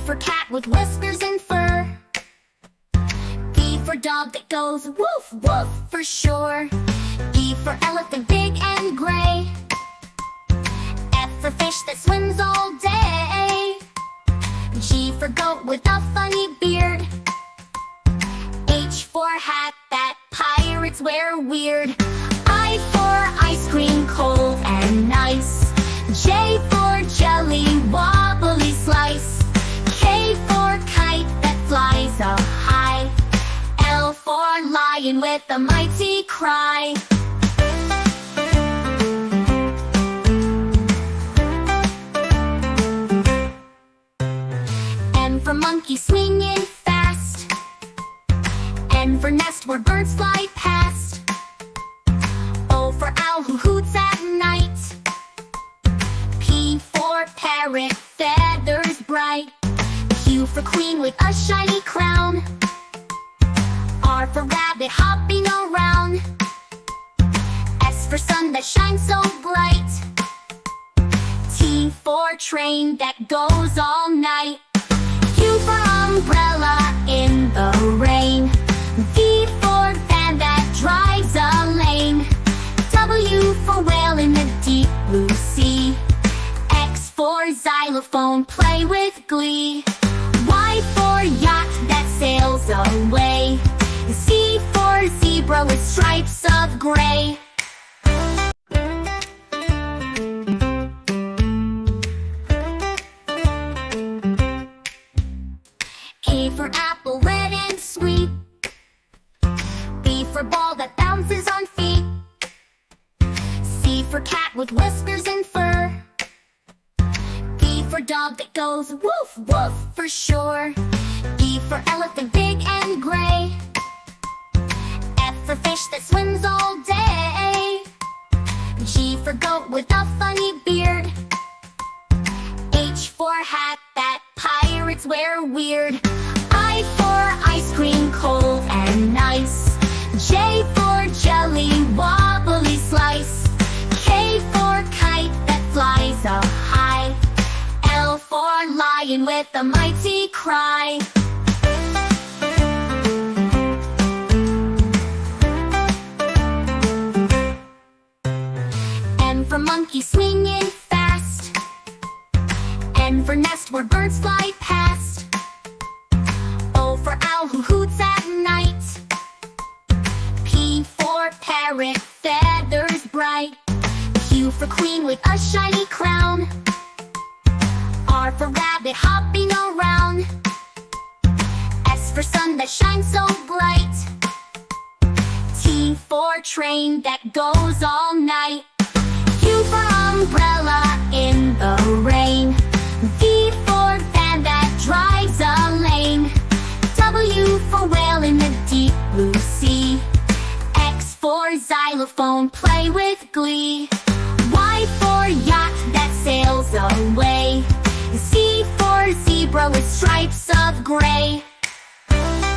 for cat with whiskers and fur. D for dog that goes woof woof for sure. E for elephant big and gray. F for fish that swims all day. G for goat with a funny beard. H for hat that pirates wear weird. I for ice cream cold and nice. J for jelly wobbly slice. K for kite that flies up high. L for lion with a mighty cry. M for monkey swinging fast. N for nest where birds fly past. O for owl who hoots at night. P for parrot, feathers bright. Q for queen with a shiny crown. R for rabbit hopping around. S for sun that shines so bright. T for train that goes all night. U for umbrella in the rain. V for van that drives a lane. W for whale in the deep blue sea. X for xylophone, play with glee. Y for yacht that sails away. Z for zebra with stripes of gray. A for apple, red and sweet. B for ball that bounces on feet. C for cat with whiskers and fur. D for dog that goes woof woof for sure. E for elephant big and gray. F for fish that swims all day. G for goat with a funny beard. H for hat that pirates wear weird. I for ice cream cold and nice. J for jelly wobbly slice. K for kite that flies up high. L for lion with a mighty cry. M for monkey swinging fast. N for nest where birds fly past. O for owl who hoots at night. P for parrot, feathers bright. Q for queen with a shiny crown. R for rabbit hopping around. S for sun that shines so bright. T for train that goes all night. U for umbrella in the rain. V for van that drives a lane. W for whale in the deep blue sea. X for xylophone, play with glee. Y for yacht that sails away. Z for zebra with stripes of gray.